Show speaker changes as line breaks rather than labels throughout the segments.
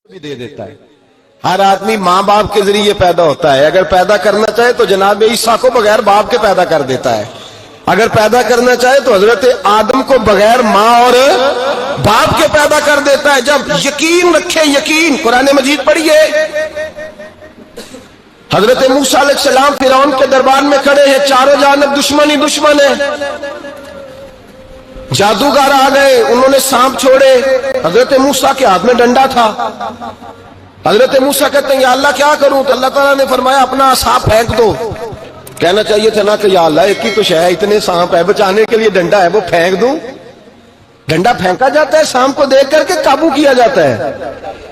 بھی دے دیتا ہے. ہر آدمی ماں باپ کے ذریعے پیدا ہوتا ہے. اگر پیدا کرنا چاہے تو جناب عیسیٰ کو بغیر باپ کے پیدا کر دیتا ہے. اگر پیدا کرنا چاہے تو حضرت آدم کو بغیر ماں اور باپ کے پیدا کر دیتا ہے. جب یقین رکھے, یقین, قرآن مجید پڑھیے. حضرت موسیٰ علیہ السلام فرعون کے دربار میں کھڑے ہیں, چاروں جانب دشمن ہی دشمن ہے. جادوگر آ گئے, انہوں نے سانپ چھوڑے. حضرت موسیٰ کے ہاتھ میں ڈنڈا تھا. حضرت موسیٰ کہتے ہیں یا اللہ کیا کروں؟ تو اللہ تعالیٰ نے فرمایا اپنا عصا پھینک دو. کہنا چاہیے تھا نا کہ یا اللہ ایک ہی تو شے ہے, اتنے سانپ ہے, بچانے کے لیے ڈنڈا ہے وہ پھینک دوں. ڈنڈا پھینکا جاتا ہے, سانپ کو دیکھ کر کے قابو کیا جاتا ہے.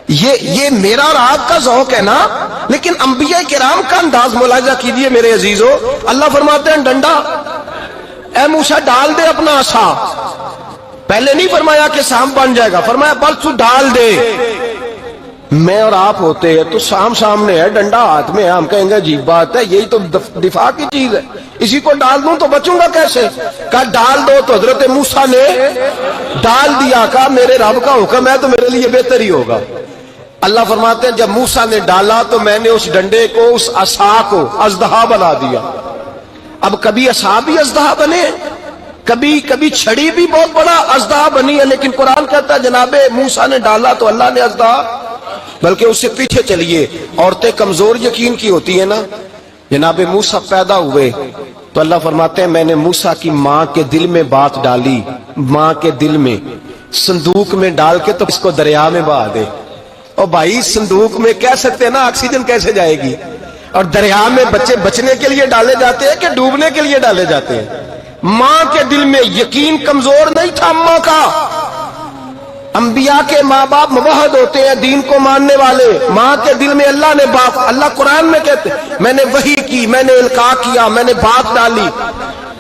یہ میرا اور آپ کا ذوق ہے نا, لیکن انبیاء کرام کا انداز ملاحظہ کیجیے میرے عزیزو. اللہ فرماتے ہیں ڈنڈا اے موسیٰ ڈال دے اپنا عصا. پہلے نہیں فرمایا کہ سانپ بن جائے گا, فرمایا بس تو ڈال دے. میں اور آپ ہوتے ہیں تو سانپ سامنے ہے, ڈنڈا ہاتھ میں ہے, ہم کہیں گے عجیب بات ہے, یہی تو دفاع کی چیز ہے, اسی کو ڈال دوں تو بچوں گا کیسے؟ کہا ڈال دو. تو حضرت موسیٰ نے ڈال دیا. کہا میرے رب کا حکم ہے تو میرے لیے بہتر ہی ہوگا. اللہ فرماتے ہیں جب موسیٰ نے ڈالا تو میں نے اس ڈنڈے کو, اس عصا کو اژدہا بنا دیا. اب کبھی عصا بھی اژدہا بنے, کبھی چھڑی بھی بہت بڑا اژدہا بنی ہے, لیکن قرآن کہتا ہے جناب موسیٰ نے ڈالا تو اللہ نے اژدہا. بلکہ اس سے پیچھے چلیے, عورتیں کمزور یقین کی ہوتی ہیں نا. جناب موسیٰ پیدا ہوئے تو اللہ فرماتے ہیں میں نے موسیٰ کی ماں کے دل میں بات ڈالی, ماں کے دل میں صندوق میں ڈال کے تو اس کو دریا میں بہا دے. اور بھائی صندوق میں کہہ سکتے ہیں نا آکسیجن کیسے جائے گی, اور دریا میں بچے بچنے کے لیے ڈالے جاتے ہیں کہ ڈوبنے کے لیے ڈالے جاتے ہیں. ماں کے دل میں یقین کمزور نہیں تھا اماں کا. انبیاء کے ماں باپ موحد ہوتے ہیں, دین کو ماننے والے. ماں کے دل میں اللہ نے بات, اللہ قرآن میں کہتے میں نے وحی کی, میں نے القاء کیا, میں نے بات ڈالی.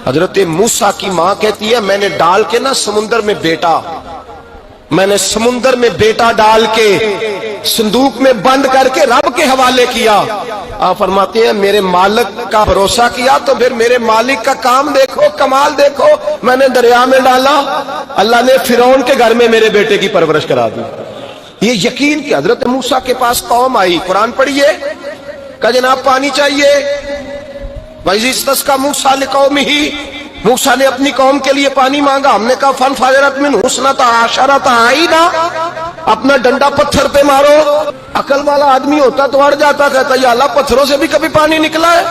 حضرت موسیٰ کی ماں کہتی ہے میں نے ڈال کے نا سمندر میں بیٹا, میں نے سمندر میں بیٹا ڈال کے صندوق میں بند کر کے رب کے حوالے کیا. آپ فرماتے ہیں میرے مالک کا بھروسہ کیا تو پھر میرے مالک کا کام دیکھو, کمال دیکھو. میں نے دریا میں ڈالا, اللہ نے فرعون کے گھر میں میرے بیٹے کی پرورش کرا دی. یہ یقین کہ حضرت موسیٰ کے پاس قوم آئی, قرآن پڑھیے. کہ جناب پانی چاہیے. وَإِذِ اسْتَسْقَىٰ مُوسَىٰ لِقَوْمِهِ, موسیٰ نے اپنی قوم کے لیے پانی مانگا. ہم نے کہا فَانْفَجَرَتْ مِنْهُ اثْنَتَا عَشَرَةَ عَيْنًا, اپنا ڈنڈا پتھر پہ مارو. عقل والا آدمی ہوتا تو اڑ جاتا, کہتا یا اللہ پتھروں سے بھی کبھی پانی نکلا ہے؟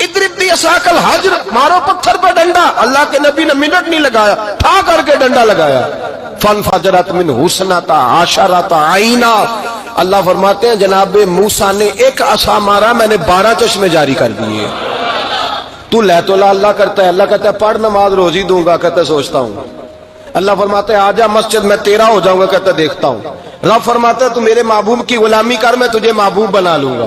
اضرب بعصاک الحجر, مارو پتھر پہ ڈنڈا. اللہ کے نبی نے منٹ نہیں لگایا, تھا کر کے ڈنڈا لگایا. فَانْفَجَرَتْ مِنْهُ اثْنَتَا عَشَرَةَ عَيْنًا. اللہ فرماتے ہیں جناب موسیٰ نے ایک عصا مارا, میں نے 12 چشمے جاری کر دیے. تو لے تو اللہ کرتا ہے, اللہ کہتا ہے پڑھ نماز روزی دوں گا, کہتا ہے سوچتا ہوں. اللہ فرماتا ہے آجا مسجد میں تیرا ہو جاؤں گا, کہتا ہے دیکھتا ہوں. رب فرماتا ہے تو میرے محبوب کی غلامی کر, میں تجھے محبوب بنا لوں گا.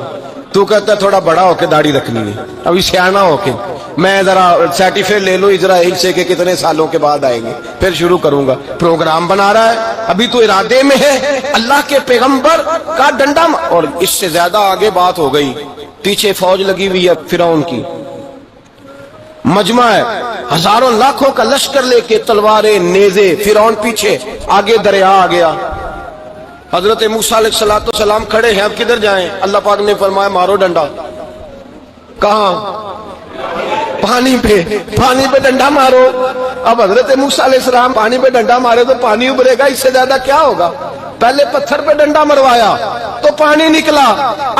تو کہتا ہے تھوڑا بڑا ہو کے داڑھی رکھنی ہے, ابھی سیانا ہو کے میں ذرا سرٹیفکیٹ لے لو اسرائیل سے کہ کتنے سالوں کے بعد آئیں گے, پھر شروع کروں گا. پروگرام بنا رہا ہے, ابھی تو ارادے میں ہے. اللہ کے پیغمبر کا ڈنڈا, اور اس سے زیادہ آگے بات ہو گئی. پیچھے فوج لگی ہوئی ہے فرعون کی, مجمع ہے, ہزاروں لاکھوں کا لشکر لے کے, تلواریں, نیزے. فرعون پیچھے, آگے دریا آ گیا. حضرت موسیٰ علیہ السلام کھڑے ہیں, اب کدھر جائیں؟ اللہ پاک نے فرمایا مارو ڈنڈا. کہاں؟ پانی پہ ڈنڈا مارو. اب حضرت موسیٰ علیہ السلام پانی پہ ڈنڈا مارے تو پانی ابھرے گا, اس سے زیادہ کیا ہوگا؟ پہلے پتھر پہ ڈنڈا مروایا تو پانی نکلا,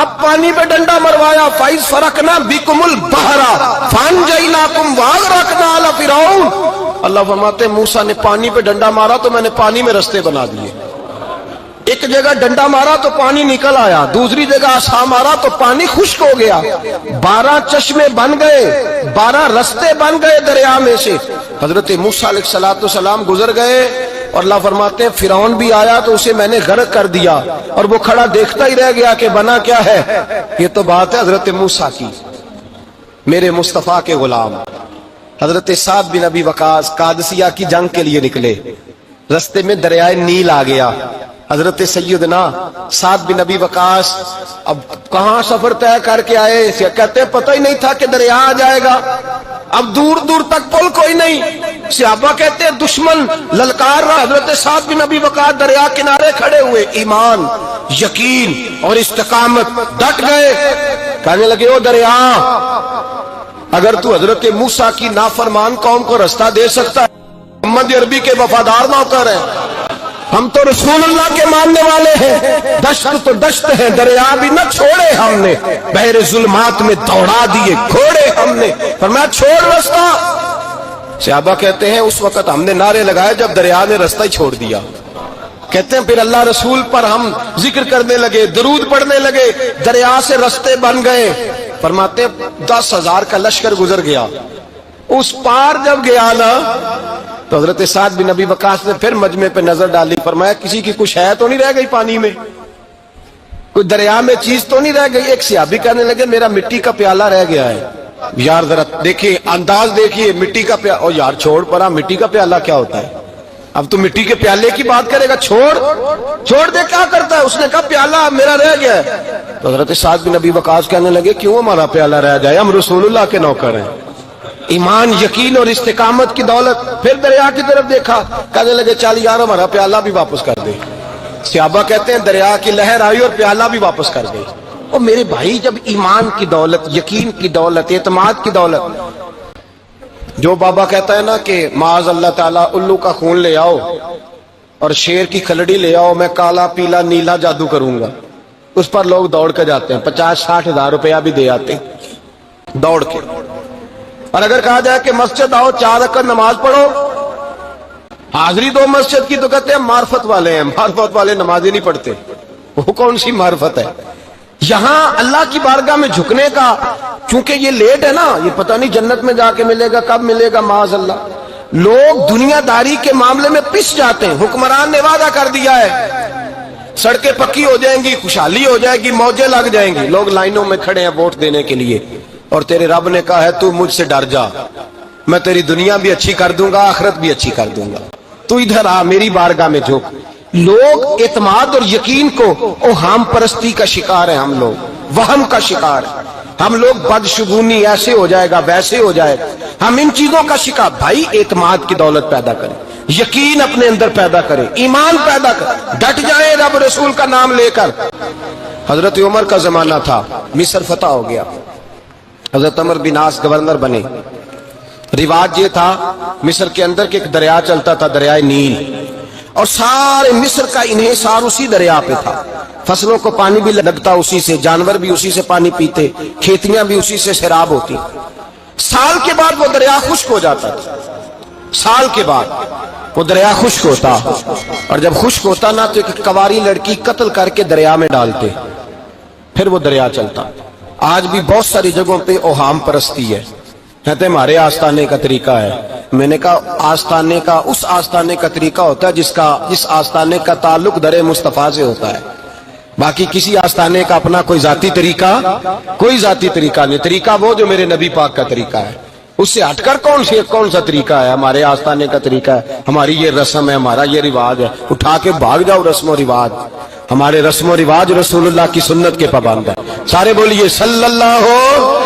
اب پانی پہ ڈنڈا مروایا. فَإِذْ فَرَقْنَا بِكُمُ الْبَحْرَ فَأَنْجَيْنَاكُمْ وَأَغْرَقْنَا آلَ فِرْعَوْنَ. اللہ فرماتے ہیں موسیٰ نے پانی پہ ڈنڈا مارا تو میں نے پانی میں رستے بنا دیے. ایک جگہ ڈنڈا مارا تو پانی نکل آیا, دوسری جگہ عصا مارا تو پانی خشک ہو گیا. 12 چشمے بن گئے, 12 رستے بن گئے دریا میں سے. حضرت موسیٰ علیہ السلام گزر گئے, اور اللہ فرماتے ہیں فرعون بھی آیا تو اسے میں نے غرق کر دیا, اور وہ کھڑا دیکھتا ہی رہ گیا کہ بنا کیا ہے. یہ تو بات ہے حضرت موسیٰ کی, میرے مصطفیٰ کے غلام. حضرت سعد بن ابی وقاص قادسیہ کی جنگ کے لیے نکلے, رستے میں دریائے نیل آ گیا. حضرت سیدنا سعد بن ابی وقاص اب کہاں سفر طے کر کے آئے, کہتے پتہ ہی نہیں تھا کہ دریا آ جائے گا. اب دور دور تک پل کوئی نہیں, صحابہ کہتے ہیں دشمن للکار رہا، حضرت سعد بن ابی وقاص دریا کنارے کھڑے ہوئے، ایمان، یقین اور استقامت، ڈٹ گئے، کہنے لگے او دریا، اگر تو حضرت موسیٰ کی نافرمان قوم کو رستہ دے سکتا ہے، محمد عربی کے وفادار نوکر ہیں، ہم تو رسول اللہ کے ماننے والے ہیں، دشت تو دشت ہے، دریا بھی نہ چھوڑے ہم نے، بحر ظلمات میں دوڑا دیے گھوڑے ہم نے، فرمایا چھوڑ رستہ۔ صحابہ کہتے ہیں اس وقت ہم نے نعرے لگائے جب دریا نے رستہ ہی چھوڑ دیا۔ کہتے ہیں پھر اللہ رسول پر ہم ذکر کرنے لگے، درود پڑھنے لگے، دریا سے رستے بن گئے۔ فرماتے ہیں 10,000 کا لشکر گزر گیا، اس پار جب گیا نا تو حضرت سعد بن ابی وقاص نے پھر مجمع پہ نظر ڈالی، فرمایا کسی کی کچھ ہے تو نہیں رہ گئی پانی میں، کوئی دریا میں چیز تو نہیں رہ گئی۔ ایک صحابی کہنے لگے میرا مٹی کا پیالہ رہ گیا ہے۔ یار ذرا دیکھیے انداز دیکھیے، مٹی کا پیالہ، او یار چھوڑ پرا، مٹی کا پیالہ کیا ہوتا ہے، اب تو مٹی کے پیالے کی بات کرے گا، چھوڑ دے، کیا کرتا ہے؟ اس نے کہا پیالہ میرا رہ گیا ہے۔ تو حضرت سعد بن ابی وقاص کہنے لگے کیوں ہمارا پیالہ رہ جائے، ہم رسول اللہ کے نوکر ہیں۔ ایمان، یقین اور استقامت کی دولت۔ پھر دریا کی طرف دیکھا، کہنے لگے چل یار ہمارا پیالہ بھی واپس کر دے۔ صحابہ کہتے ہیں دریا کی لہر آئی اور پیالہ بھی واپس کر گئی۔ اور میرے بھائی جب ایمان کی دولت، یقین کی دولت، اعتماد کی دولت، جو بابا کہتا ہے نا کہ معاذ اللہ تعالیٰ الو کا خون لے آؤ اور شیر کی کھلڑی لے آؤ، میں کالا پیلا نیلا جادو کروں گا، اس پر لوگ دوڑ کے جاتے ہیں، 50-60 ہزار روپیہ بھی دے آتے ہیں دوڑ کے۔ اور اگر کہا جائے کہ مسجد آؤ 4 رکعت نماز پڑھو، حاضری دو مسجد کی، تو کہتے ہیں معرفت والے ہیں، معرفت والے نماز ہی نہیں پڑھتے، وہ کون سی معرفت ہے؟ یہاں اللہ کی بارگاہ میں جھکنے کا، چونکہ یہ لیٹ ہے نا، یہ پتہ نہیں جنت میں جا کے ملے گا، کب ملے گا، معاذ اللہ۔ لوگ دنیا داری کے معاملے میں پس جاتے ہیں، حکمران نے وعدہ کر دیا ہے سڑکیں پکی ہو جائیں گی، خوشحالی ہو جائے گی، موجیں لگ جائیں گی، لوگ لائنوں میں کھڑے ہیں ووٹ دینے کے لیے، اور تیرے رب نے کہا ہے تو مجھ سے ڈر جا، میں تیری دنیا بھی اچھی کر دوں گا، آخرت بھی اچھی کر دوں گا، تو ادھر آ میری بارگاہ میں جھک۔ لوگ اعتماد اور یقین کو اوہام پرستی کا شکار ہیں، ہم لوگ وہم کا شکار ہیں، ہم لوگ بدشگونی ایسے ہو جائے گا ویسے ہو جائے گا، ہم ان چیزوں کا شکار۔ بھائی اعتماد کی دولت پیدا کریں، یقین اپنے اندر پیدا کریں، ایمان پیدا کریں، ڈٹ جائیں رب رسول کا نام لے کر۔ حضرت عمر کا زمانہ تھا، مصر فتح ہو گیا، حضرت عمر بن عاص گورنر بنے۔ رواج یہ تھا مصر کے اندر کہ ایک دریا چلتا تھا، دریائے نیل، اور سارے مصر کا انحصار اسی دریا پہ تھا، فصلوں کو پانی بھی لگتا اسی سے، جانور بھی اسی سے پانی پیتے، کھیتیاں بھی اسی سے سیراب ہوتی۔ سال کے بعد وہ دریا خشک ہو جاتا تھا، سال کے بعد وہ دریا خشک ہوتا، اور جب خشک ہوتا نا تو ایک کواری لڑکی قتل کر کے دریا میں ڈالتے، پھر وہ دریا چلتا۔ آج بھی بہت ساری جگہوں پہ اوہام پرستی ہے، کہتے ہیں ہمارے آستانے کا طریقہ ہے۔ میں نے کہا آستانے کا اس آستانے کا طریقہ ہوتا ہے جس آستانے کا تعلق در مصطفیٰ سے ہوتا ہے، باقی کسی آستانے کا اپنا کوئی ذاتی طریقہ نہیں۔ طریقہ وہ جو میرے نبی پاک کا طریقہ ہے، اس سے ہٹ کر کون سا طریقہ ہے؟ ہمارے آستانے کا طریقہ ہے، ہماری یہ رسم ہے، ہمارا یہ رواج ہے، اٹھا کے بھاگ جاؤ رسم و رواج۔ ہمارے رسم و رواج رسول اللہ کی سنت کے پابند ہے۔ سارے بولیے صلی اللہ ہو،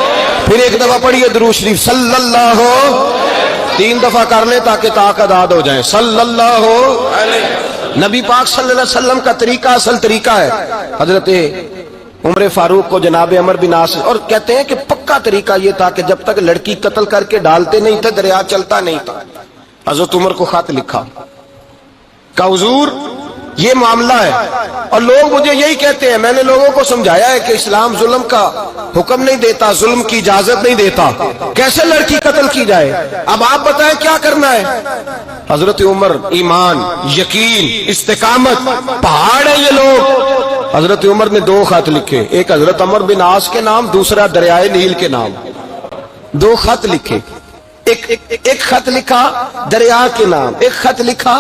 پھر ایک دفعہ پڑھیے درود شریف صلی اللہ ہو، 3 دفعہ کر لیں تاکہ طاقت آد ہو جائیں، صلی اللہ ہو۔ نبی پاک صلی اللہ علیہ وسلم کا طریقہ اصل طریقہ ہے۔ حضرت عمر فاروق کو جناب عمر بن عاص، اور کہتے ہیں کہ پکا طریقہ یہ تھا کہ جب تک لڑکی قتل کر کے ڈالتے نہیں تھے دریا چلتا نہیں تھا۔ حضرت عمر کو خط لکھا کہ حضور یہ معاملہ ہے، اور لوگ مجھے یہی کہتے ہیں، میں نے لوگوں کو سمجھایا ہے کہ اسلام ظلم کا حکم نہیں دیتا، ظلم کی اجازت نہیں دیتا، کیسے لڑکی قتل کی جائے، اب آپ بتائیں کیا کرنا ہے؟ حضرت عمر ایمان، یقین، استقامت، پہاڑ ہیں یہ لوگ۔ حضرت عمر نے 2 خط لکھے، ایک حضرت عمر بن عاص کے نام، دوسرا دریائے نیل کے نام، 2 خط لکھے، ایک خط لکھا دریا کے نام، ایک خط لکھا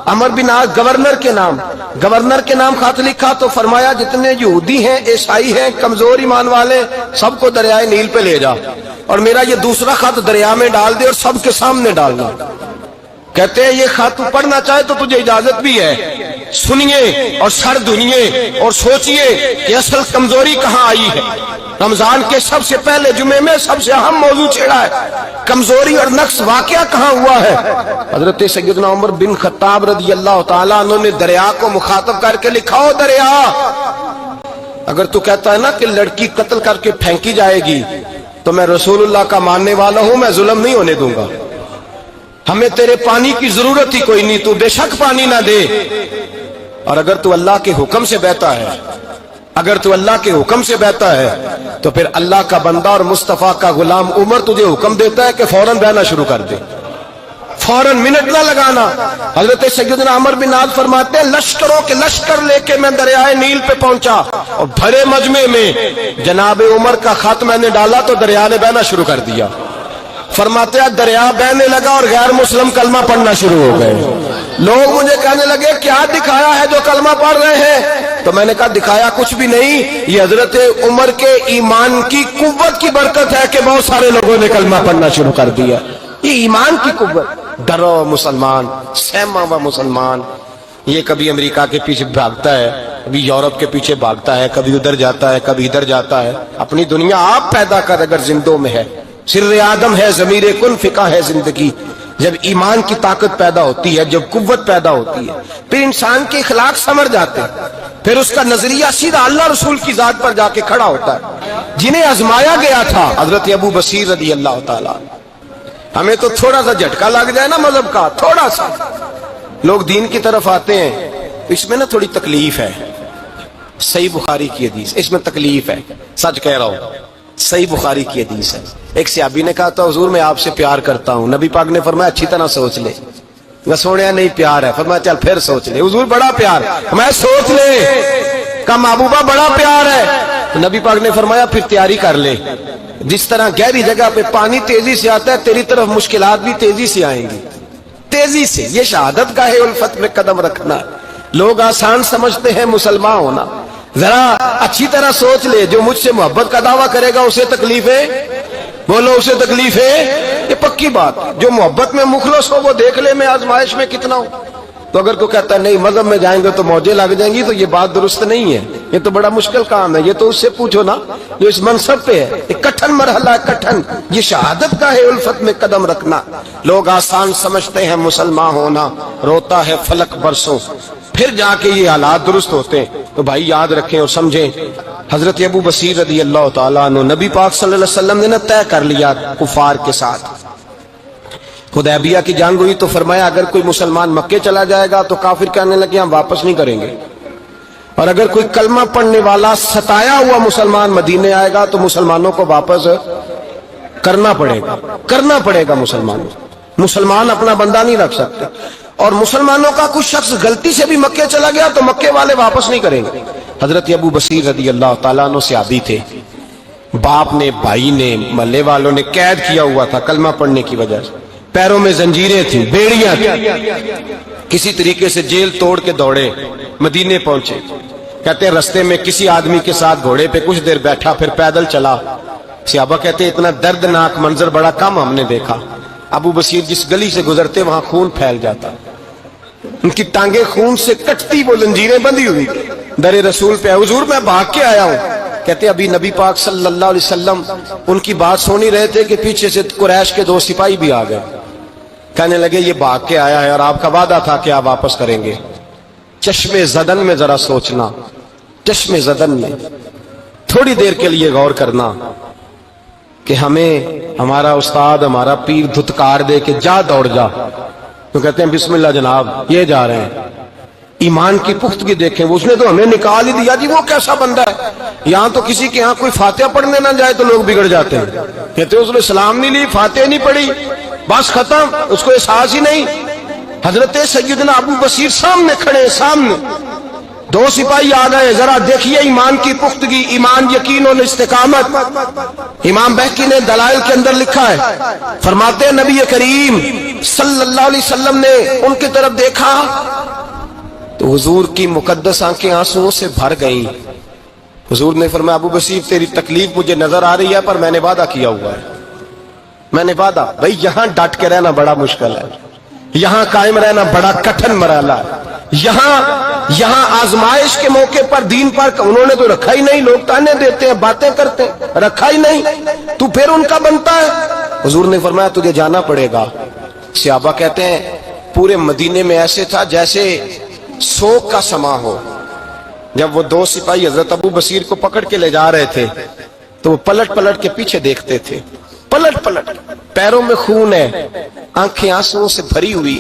عمر بن عاص گورنر کے نام، گورنر کے نام خط لکھا تو فرمایا جتنے یہودی ہیں، عیسائی ہیں، کمزور ایمان والے، سب کو دریائے نیل پہ لے جا، اور میرا یہ دوسرا خط دریا میں ڈال دے اور سب کے سامنے ڈالنا۔ کہتے ہیں یہ خط پڑھنا چاہے تو تجھے اجازت بھی ہے، سنیے اور سر دھنیے اور سوچئے کہ اصل کمزوری کہاں آئی ہے۔ رمضان کے سب سے پہلے جمعے میں سب سے اہم موضوع چھیڑا ہے، کمزوری اور نقص واقعہ کہاں ہوا ہے؟ حضرت سیدنا عمر بن خطاب رضی اللہ تعالیٰ عنہ نے دریا کو مخاطب کر کے لکھا، ہو دریا، اگر تو کہتا ہے نا کہ لڑکی قتل کر کے پھینکی جائے گی تو میں رسول اللہ کا ماننے والا ہوں، میں ظلم نہیں ہونے دوں گا، ہمیں تیرے پانی کی ضرورت ہی کوئی نہیں، تو بے شک پانی نہ دے، اور اگر تو اللہ کے حکم سے بہتا ہے، اگر تو اللہ کے حکم سے بہتا ہے تو پھر اللہ کا بندہ اور مصطفیٰ کا غلام عمر تجھے حکم دیتا ہے کہ فوراً بہنا شروع کر دے، فوراً منٹ نہ لگانا۔ حضرت سیدنا عمر بن عاص فرماتے ہیں لشکروں کے لشکر لے کے میں دریائے نیل پہ پہنچا اور بھرے مجمع میں جناب عمر کا خط میں نے ڈالا تو دریا نے بہنا شروع کر دیا۔ فرماتے ہیں دریا بہنے لگا اور غیر مسلم کلمہ پڑھنا شروع ہو گئے، لوگ مجھے کہنے لگے کیا دکھایا ہے جو کلمہ پڑھ رہے ہیں؟ تو میں نے کہا دکھایا کچھ بھی نہیں، یہ حضرت عمر کے ایمان کی قوت کی برکت ہے کہ بہت سارے لوگوں نے کلمہ پڑھنا شروع کر دیا، یہ ایمان کی قوت۔ ڈرو مسلمان، سہما ہوا مسلمان، یہ کبھی امریکہ کے پیچھے بھاگتا ہے، کبھی یورپ کے پیچھے بھاگتا ہے، کبھی ادھر جاتا ہے، کبھی ادھر جاتا ہے، اپنی دنیا آپ پیدا کر اگر زندوں میں ہے، سر آدم ہے، ضمیر کن فقہ ہے زندگی۔ جب ایمان کی طاقت پیدا ہوتی ہے، جب قوت پیدا ہوتی ہے، پھر انسان کے اخلاق سمر جاتے ہیں، پھر اس کا نظریہ سیدھا اللہ رسول کی ذات پر جا کے کھڑا ہوتا ہے۔ جنہیں آزمایا گیا تھا حضرت ابو بصیر رضی اللہ تعالیٰ، ہمیں تو تھوڑا سا جھٹکا لگ جائے نا مذہب کا، تھوڑا سا لوگ دین کی طرف آتے ہیں، اس میں نا تھوڑی تکلیف ہے۔ صحیح بخاری کی حدیث، اس میں تکلیف ہے، سچ کہہ رہا ہوں، صحیح بخاری کی حدیث ہے۔ ایک صحابی نے کہا تھا حضور میں آپ سے پیار کرتا ہوں، نبی پاک نے فرمایا اچھی طرح سوچ لے، میں سونے نہیں پیار ہے، فرمایا چل پھر سوچ لے، حضور بڑا پیار، میں سوچ لے، کہا محبوبہ بڑا پیار ہے، تو نبی پاک نے فرمایا پھر تیاری کر لے، جس طرح گہری جگہ پہ پانی تیزی سے آتا ہے تیری طرف مشکلات بھی تیزی سے آئیں گی، تیزی سے۔ یہ شہادت گاہ الفت میں قدم رکھنا، لوگ آسان سمجھتے ہیں مسلمان ہونا، ذرا اچھی طرح سوچ لے، جو مجھ سے محبت کا دعویٰ کرے گا اسے تکلیف ہے، بولو اسے تکلیف ہے، یہ پکی بات۔ جو محبت میں مخلص ہو وہ دیکھ لے میں آزمائش میں کتنا ہوں۔ تو اگر تو کہتا ہے نہیں مذہب میں جائیں گے تو موجیں لگ جائیں گی، تو یہ بات درست نہیں ہے، یہ تو بڑا مشکل کام ہے، یہ تو اس سے پوچھو نا جو اس منصب پہ ہے، ایک کٹھن مرحلہ ہے، کٹھن۔ یہ شہادت کا ہے الفت میں قدم رکھنا، لوگ آسان سمجھتے ہیں مسلمان ہونا، روتا ہے فلک برسوں، پھر جا کے یہ حالات درست ہوتے ہیں۔ تو بھائی یاد رکھیں اور سمجھیں، حضرت ابو بصیر رضی اللہ تعالیٰ عنہ، نبی پاک صلی اللہ علیہ وسلم نے طے کر لیا کفار کے ساتھ، حدیبیہ کی جنگ ہوئی تو فرمایا اگر کوئی مسلمان مکے چلا جائے گا تو کافر کہنے لگے ہم واپس نہیں کریں گے، اور اگر کوئی کلمہ پڑھنے والا ستایا ہوا مسلمان مدینے آئے گا تو مسلمانوں کو واپس کرنا پڑے گا مسلمان اپنا بندہ نہیں رکھ سکتے، اور مسلمانوں کا کچھ شخص غلطی سے بھی مکے چلا گیا تو مکے والے واپس نہیں کریں گے۔ حضرت ابو بصیر رضی اللہ تعالیٰ عنہ صحابی تھے، باپ نے، بھائی نے، محلے والوں نے قید کیا ہوا تھا کلمہ پڑھنے کی وجہ سے، پیروں میں زنجیریں تھیں، بیڑیاں تھیں، کسی طریقے سے جیل توڑ کے دوڑے مدینے پہنچے۔ کہتے ہیں رستے میں کسی آدمی کے ساتھ گھوڑے پہ کچھ دیر بیٹھا پھر پیدل چلا، صحابہ کہتے ہیں اتنا دردناک منظر بڑا کم ہم نے دیکھا، ابو بصیر جس گلی سے گزرتے وہاں خون پھیل جاتا، ان کی ٹانگیں خون سے کٹتی، وہ زنجیریں بندھی ہوئی، در رسول پہ حضور میں بھاگ کے آیا ہوں۔ کہتے ابھی نبی پاک صلی اللہ علیہ وسلم ان کی بات سن ہی رہے تھے کہ پیچھے سے قریش کے 2 سپاہی بھی آ گئے، کہنے لگے یہ بھاگ کے آیا ہے اور آپ کا وعدہ تھا کہ آپ واپس کریں گے۔ چشم زدن میں ذرا سوچنا، چشم زدن میں تھوڑی دیر کے لیے غور کرنا کہ ہمیں ہمارا استاد، ہمارا پیر دھتکار دے کہ جا دوڑ جا، تو کہتے ہیں بسم اللہ جناب یہ جا رہے ہیں۔ ایمان کی پختگی دیکھیں، اس نے تو ہمیں نکال ہی دیا جی، وہ کیسا بندہ ہے، یہاں تو کسی کے یہاں کوئی فاتحہ پڑھنے نہ جائے تو لوگ بگڑ جاتے ہیں، کہتے ہیں اس نے سلام نہیں لی، فاتحہ نہیں پڑھی، بس ختم، اس کو احساس ہی نہیں۔ حضرت سیدنا ابو بصیر سامنے کھڑے، سامنے 2 سپاہی آ گئے، ذرا دیکھیے ایمان کی پختگی، ایمان، یقین اور استقامت۔ امام بہقی نے دلائل کے اندر لکھا ہے، فرماتے ہیں نبی کریم صلی اللہ علیہ وسلم نے ان کی طرف دیکھا تو حضور کی مقدس آنکھیں آنسوؤں سے بھر گئیں۔ حضور نے فرمایا ابو بصیر تیری تکلیف مجھے نظر آ رہی ہے پر میں نے وعدہ کیا ہوا ہے، میں نے وعدہ، بھئی یہاں ڈٹ کے رہنا بڑا مشکل ہے، یہاں قائم رہنا بڑا کٹھن مرحلہ ہے، یہاں یہاں آزمائش کے موقع پر دین پر انہوں نے تو رکھا ہی نہیں، لوگ تانے دیتے ہیں، باتیں کرتے ہیں، رکھا ہی نہیں، تو پھر ان کا بنتا ہے۔ حضور نے فرمایا تجھے جانا پڑے گا۔ صحابہ کہتے ہیں پورے مدینے میں ایسے تھا جیسے سوگ کا سما ہو۔ جب وہ دو سپاہی حضرت ابو بصیر کو پکڑ کے لے جا رہے تھے تو وہ پلٹ پلٹ کے پیچھے دیکھتے تھے، پلٹ پلٹ، پیروں میں خون ہے، آنکھیں آنسوؤں سے بھری ہوئی۔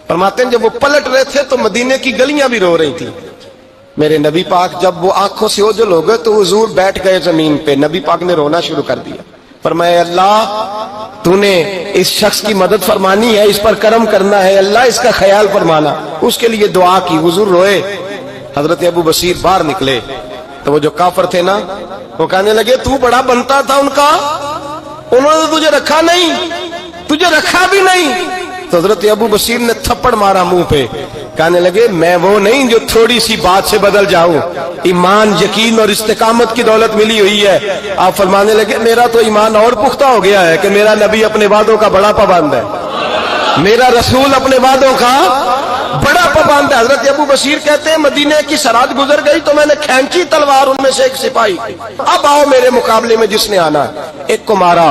فرماتے ہیں جب وہ پلٹ رہے تھے تو مدینے کی گلیاں بھی رو رہی تھی۔ میرے نبی پاک جب وہ آنکھوں سے اوجھل ہو گئے تو حضور بیٹھ گئے زمین پہ، نبی پاک نے رونا شروع کر دیا۔ فرمایا اللہ تو نے اس شخص کی مدد فرمانی ہے، اس پر کرم کرنا ہے، اللہ اس کا خیال فرمانا، اس کے لیے دعا کی۔ حضور روئے۔ حضرت ابو بصیر باہر نکلے تو وہ جو کافر تھے نا وہ کہنے لگے تو بڑا بنتا تھا ان کا، انہوں نے تجھے رکھا نہیں، تجھے رکھا بھی نہیں۔ تو حضرت ابو بصیر نے تھپڑ مارا منہ پہ، کہنے لگے میں وہ نہیں جو تھوڑی سی بات سے بدل جاؤں، ایمان، یقین اور استقامت کی دولت ملی ہوئی ہے۔ آپ فرمانے لگے میرا تو ایمان اور پختہ ہو گیا ہے کہ میرا نبی اپنے وعدوں کا بڑا پابند ہے، میرا رسول اپنے وعدوں کا بڑا پابند ہے۔ حضرت ابو بصیر کہتے ہیں مدینے کی سرحد گزر گئی تو میں نے کھینچی تلوار ان میں سے ایک سپاہی، اب آؤ میرے مقابلے میں جس نے آنا ہے۔ ایک کو مارا،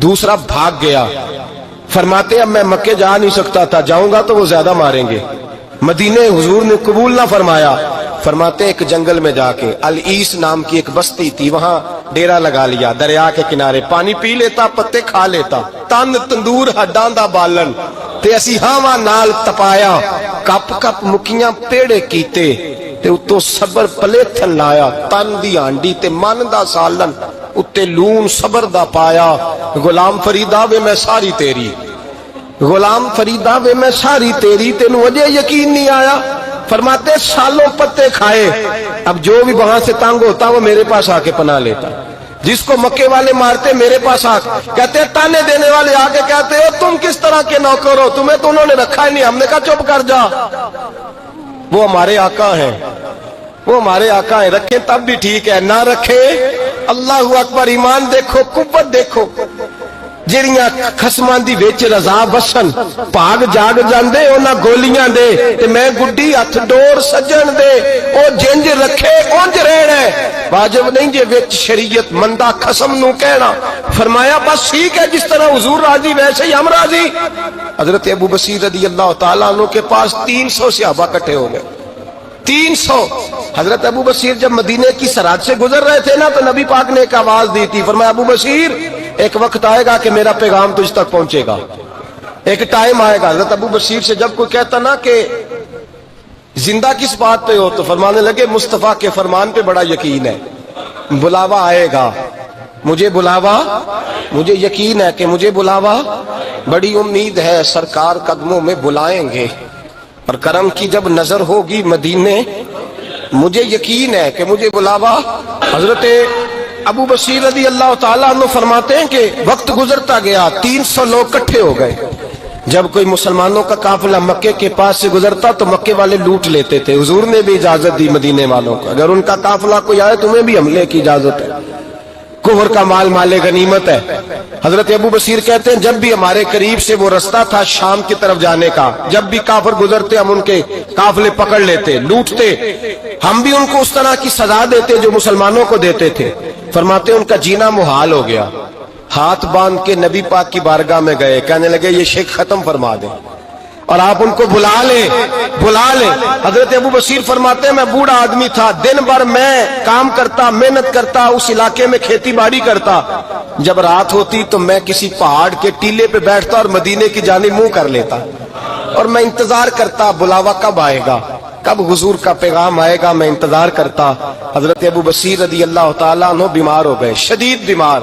دوسرا بھاگ گیا۔ فرماتے ہیں اب میں مکے جا نہیں سکتا تھا، جاؤں گا تو وہ زیادہ ماریں گے، مدینے حضور نے قبول نہ فرمایا۔ فرماتے ہیں ایک جنگل میں جا کے العیس نام کی ایک بستی تھی، وہاں ڈیرا لگا لیا، دریا کے کنارے، پانی پی لیتا، پتے کھا لیتا، تن تندور ہڈاں دا بالن تے اسی ہاواں نال تپایا، کپ کپ مکیاں پیڑے کیتے تے اتو صبر پلیتھن لایا، تن دی ہانڈی تے من دا سالن اتے لون صبر دا پایا۔ غلام فریدا وے میں ساری تیری، غلام فریدا وے میں ساری تیری، تینوں وجہ یقین نہیں آیا۔ فرماتے سالوں پتے کھائے، اب جو بھی وہاں سے تنگ ہوتا وہ میرے پاس آ کے پناہ لیتا، جس کو مکے والے مارتے میرے پاس آ کے کہتے تانے دینے والے آ کے کہتے ہو تم کس طرح کے نوکر ہو، تمہیں تو انہوں نے رکھا ہی نہیں۔ ہم نے کہا چپ کر جا، وہ ہمارے آقا ہیں، وہ ہمارے آقا ہیں، رکھیں تب بھی ٹھیک ہے، نہ رکھے اللہ اکبر۔ ایمان دیکھو، قوت دیکھو، جڑیاں خسماں دی وچ رضا وسن پاگ جاگ جاندے انہاں گولیاں دے تے میں گڈی ہتھ ڈور سجن دے، او جنج رکھے اونج رہنا ہے، واجب نہیں جے وچ شریعت مندہ قسم نو کہنا۔ فرمایا بس ٹھیک ہے، جس طرح حضور راضی ویسے ہی ہم راضی۔ حضرت ابو بصیر رضی اللہ تعالیٰ عنہ کے پاس 300 صحابہ اکٹھے ہو گئے، 300۔ حضرت ابو بصیر جب مدینے کی سرحد سے گزر رہے تھے نا تو نبی پاک نے ایک آواز دی تھی، فرمایا ابو بصیر ایک وقت آئے گا کہ میرا پیغام تجھ تک پہنچے گا، ایک ٹائم آئے گا۔ حضرت ابو بصیر سے جب کوئی کہتا نا کہ زندہ کس بات پہ ہو تو فرمانے لگے مصطفیٰ کے فرمان پہ بڑا یقین ہے، بلاوا آئے گا، مجھے بلاوا، مجھے یقین ہے کہ مجھے بلاوا، بڑی امید ہے سرکار قدموں میں بلائیں گے، اور کرم کی جب نظر ہوگی مدینے، مجھے یقین ہے کہ مجھے بلاوا۔ حضرت ابو بصیر رضی اللہ تعالیٰ عنہ فرماتے ہیں کہ وقت گزرتا گیا، 300 لوگ اکٹھے ہو گئے۔ جب کوئی مسلمانوں کا قافلہ مکے کے پاس سے گزرتا تو مکے والے لوٹ لیتے تھے۔ حضور نے بھی اجازت دی مدینے والوں کو، اگر ان کا قافلہ کوئی آئے تمہیں بھی حملے کی اجازت ہے، کفر کا مال مال غنیمت ہے۔ حضرت ابو بصیر کہتے ہیں جب بھی ہمارے قریب سے وہ رستہ تھا شام کی طرف جانے کا، جب بھی کافر گزرتے ہم ان کے قافلے پکڑ لیتے، لوٹتے، ہم بھی ان کو اس طرح کی سزا دیتے جو مسلمانوں کو دیتے تھے۔ فرماتے ان کا جینا محال ہو گیا، ہاتھ باندھ کے نبی پاک کی بارگاہ میں گئے، کہنے لگے یہ شرک ختم فرما دیں اور آپ ان کو بلا لیں، بلا لیں۔ حضرت ابو بصیر فرماتے ہیں میں بوڑھا آدمی تھا، دن بھر میں کام کرتا، محنت کرتا، اس علاقے میں کھیتی باڑی کرتا، جب رات ہوتی تو میں کسی پہاڑ کے ٹیلے پہ بیٹھتا اور مدینے کی جانب منہ کر لیتا اور میں انتظار کرتا بلاوا کب آئے گا، کب حضور کا پیغام آئے گا، میں انتظار کرتا۔ حضرت ابو بصیر رضی اللہ تعالیٰ عنہ بیمار ہو گئے، شدید بیمار،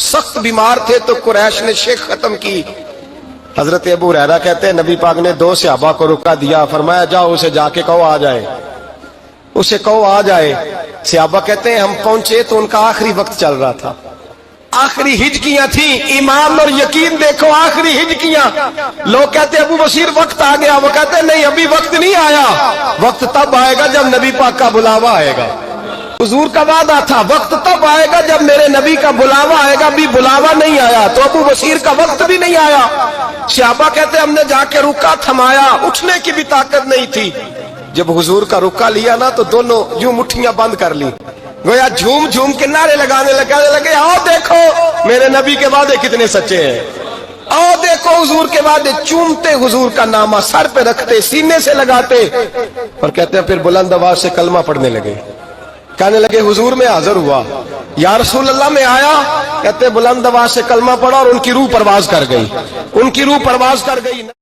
سخت بیمار تھے تو قریش نے شیخ ختم کی۔ حضرت ابو ہریرہ کہتے ہیں نبی پاک نے 2 صحابہ کو رکا دیا، فرمایا جاؤ اسے جا کے کہو آ جائے، اسے کہو آ جائے۔ صحابہ کہتے ہیں ہم پہنچے تو ان کا آخری وقت چل رہا تھا، آخری ہجکیاں تھیں، ایمان اور یقین دیکھو، آخری ہجکیاں۔ لوگ کہتے ہیں ابو بصیر وقت آ گیا، وہ کہتے ہیں نہیں ابھی وقت نہیں آیا، وقت تب آئے گا جب نبی پاک کا بلاوا آئے گا۔ حضور کا وعدہ تھا وقت تب آئے گا جب میرے نبی کا بلاوا آئے گا، بھی بلاوا نہیں آیا تو ابو بصیر کا وقت بھی نہیں آیا۔ صحابہ کہتے ہیں ہم نے جا کے رکا، تھمایا، اٹھنے کی بھی طاقت نہیں تھی۔ جب حضور کا رکا لیا نا تو دونوں یوں مٹھیاں بند کر لی، گویا جھوم جھوم کے نعرے لگانے لگے آؤ دیکھو میرے نبی کے وعدے کتنے سچے ہیں، آؤ دیکھو حضور کے وعدے، چومتے حضور کا نامہ، سر پہ رکھتے، سینے سے لگاتے، اور کہتے ہیں پھر بلند آواز سے کلمہ پڑھنے لگے، کہنے لگے حضور میں حاضر ہوا، یا رسول اللہ میں آیا، کہتے بلند آواز سے کلمہ پڑھا اور ان کی روح پرواز کر گئی، ان کی روح پرواز کر گئی۔